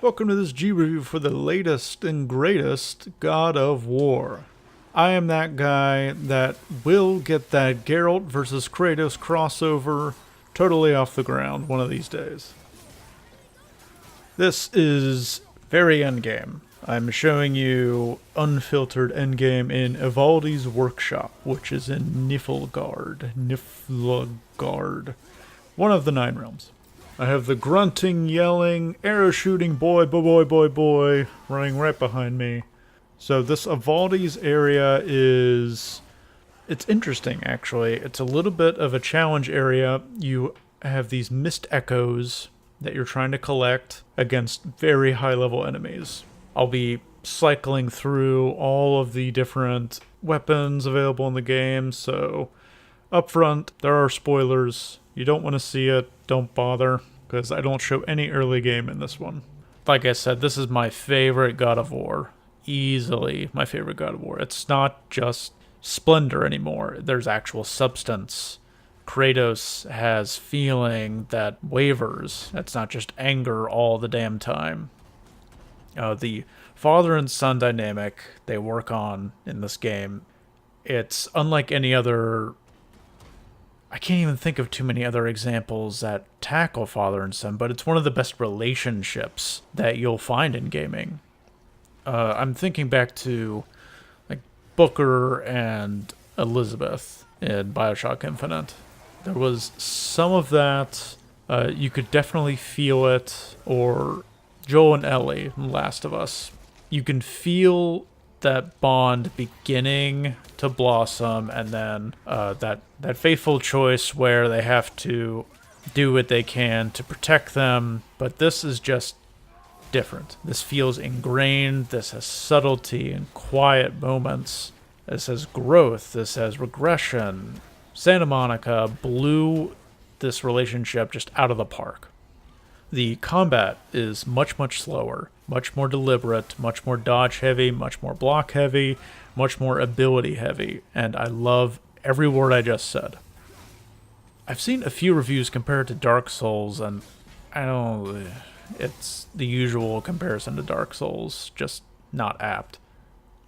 Welcome to this G review for the latest and greatest God of War. I am that guy that will get that Geralt versus Kratos crossover totally off the ground one of these days. This is very endgame. I'm showing you unfiltered endgame in Ivaldi's workshop, which is in Niflgaard, one of the Nine Realms. I have the grunting, yelling, arrow shooting boy running right behind me. So this Ivaldi's area it's interesting actually. It's a little bit of a challenge area. You have these mist echoes that you're trying to collect against very high level enemies. I'll be cycling through all of the different weapons available in the game, so up front, there are spoilers. You don't want to see it, don't bother, because I don't show any early game in this one. Like I said, this is my favorite God of War. Easily my favorite God of War. It's not just splendor anymore. There's actual substance. Kratos has feeling that wavers. It's not just anger all the damn time. The father and son dynamic they work on in this game, it's unlike any other. I can't even think of too many other examples that tackle father and son, but it's one of the best relationships that you'll find in gaming. I'm thinking back to like Booker and Elizabeth in BioShock Infinite. There was some of that. You could definitely feel it. Or Joel and Ellie in Last of Us. You can feel that bond beginning to blossom, and then that faithful choice where they have to do what they can to protect them. But this is just different. This feels ingrained. This has subtlety and quiet moments. This has growth. This has regression. Santa Monica blew this relationship just out of the park. The combat is much slower, much more deliberate, much more dodge heavy, much more block heavy, much more ability heavy, and I love every word I just said. I've seen a few reviews compare it to Dark Souls, and I don't. It's the usual comparison to Dark Souls, just not apt.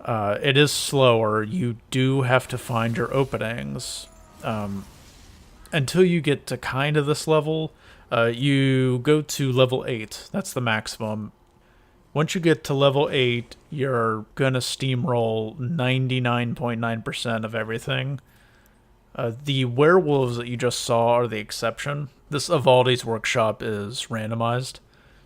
It is slower. You do have to find your openings. Until you get to kind of this level, you go to level 8. That's the maximum. Once you get to level 8, you're gonna steamroll 99.9% of everything. The werewolves that you just saw are the exception. This Ivaldi's workshop is randomized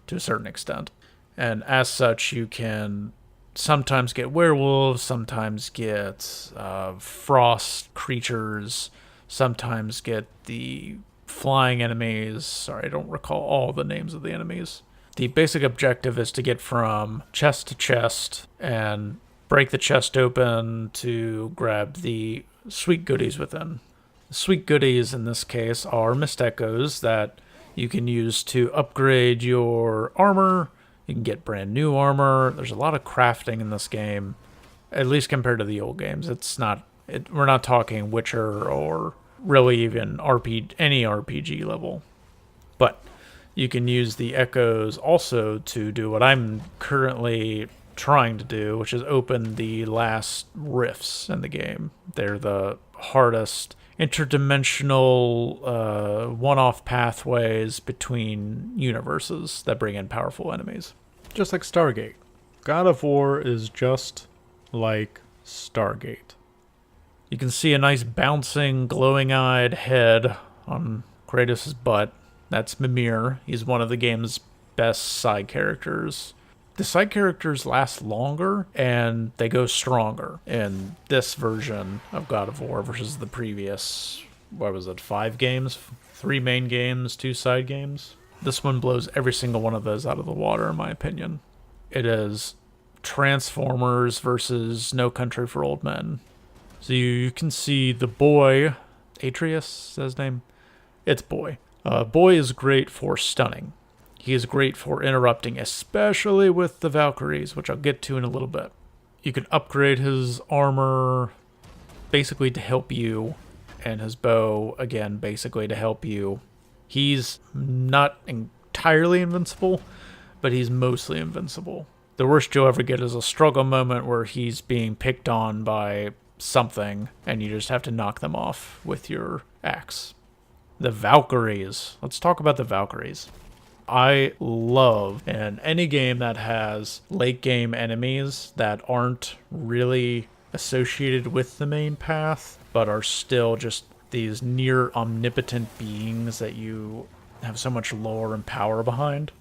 to a certain extent. And as such, you can sometimes get werewolves, sometimes get frost creatures, sometimes get the flying enemies. Sorry, I don't recall all the names of the enemies. The basic objective is to get from chest to chest and break the chest open to grab the sweet goodies within. The sweet goodies in this case are mist echoes that you can use to upgrade your armor. You can get brand new armor. There's a lot of crafting in this game, at least compared to the old games. We're not talking Witcher or really even any RPG level. But you can use the echoes also to do what I'm currently trying to do, which is open the last rifts in the game. They're the hardest interdimensional one-off pathways between universes that bring in powerful enemies. Just like Stargate. God of War is just like Stargate. You can see a nice bouncing, glowing-eyed head on Kratos' butt. That's Mimir. He's one of the game's best side characters. The side characters last longer, and they go stronger in this version of God of War versus the previous, 5 games? 3 main games, 2 side games? This one blows every single one of those out of the water, in my opinion. It is Transformers versus No Country for Old Men. So you can see the boy, Atreus is his name? It's Boy. Boy is great for stunning. He is great for interrupting, especially with the Valkyries, which I'll get to in a little bit. You can upgrade his armor basically to help you, and his bow, again, basically to help you. He's not entirely invincible, but he's mostly invincible. The worst you'll ever get is a struggle moment where he's being picked on by something, and you just have to knock them off with your axe. The Valkyries. Let's talk about the Valkyries. I love in any game that has late game enemies that aren't really associated with the main path, but are still just these near omnipotent beings that you have so much lore and power behind.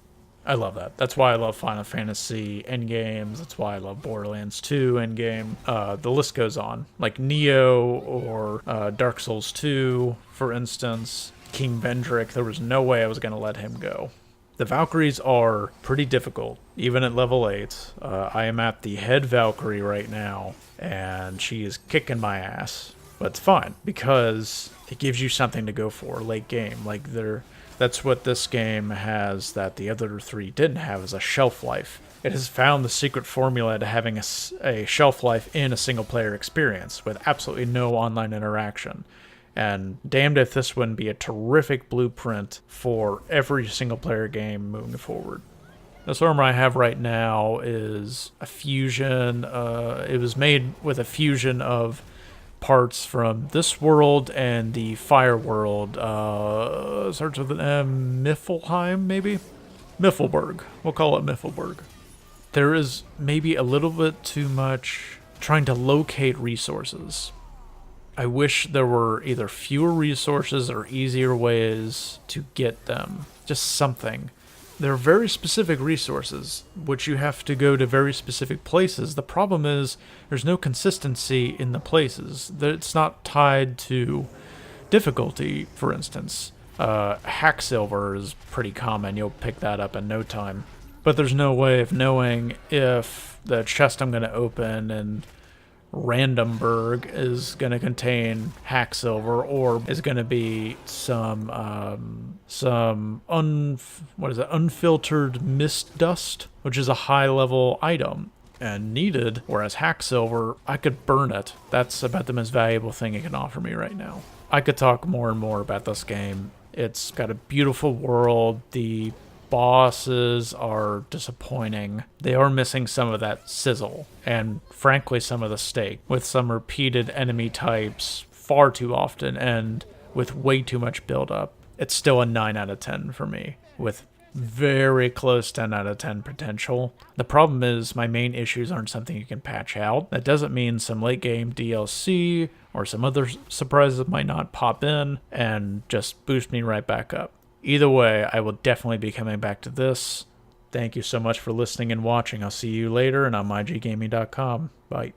I love that. That's why I love Final Fantasy endgames. That's why I love Borderlands 2 endgame. The list goes on. Like Neo or Dark Souls 2, for instance. King Vendrick, there was no way I was going to let him go. The Valkyries are pretty difficult, even at level 8. I am at the head Valkyrie right now, and she is kicking my ass. But it's fine, because it gives you something to go for late game. Like, that's what this game has that the other 3 didn't have, is a shelf life. It has found the secret formula to having a shelf life in a single-player experience with absolutely no online interaction. And damned if this wouldn't be a terrific blueprint for every single-player game moving forward. This armor I have right now is a fusion. It was made with a fusion of parts from this world and the Fire world. Starts with an Miflheim, maybe? Miffelberg. We'll call it Miffelberg. There is maybe a little bit too much trying to locate resources. I wish there were either fewer resources or easier ways to get them. Just something. There are very specific resources, which you have to go to very specific places. The problem is there's no consistency in the places. It's not tied to difficulty, for instance. Hacksilver is pretty common. You'll pick that up in no time. But there's no way of knowing if the chest I'm going to open and Randomburg is going to contain Hacksilver, or is going to be some unfiltered mist dust, which is a high level item and needed, whereas Hacksilver, I could burn it. That's about the most valuable thing it can offer me right now. I could talk more and more about this game. It's got a beautiful world. The bosses are disappointing. They are missing some of that sizzle, and frankly some of the steak, with some repeated enemy types far too often and with way too much build-up. It's still a 9 out of 10 for me, with very close 10 out of 10 potential. The problem is my main issues aren't something you can patch out. That doesn't mean some late game DLC or some other surprises might not pop in and just boost me right back up. Either way, I will definitely be coming back to this. Thank you so much for listening and watching. I'll see you later, and on myggaming.com. Bye.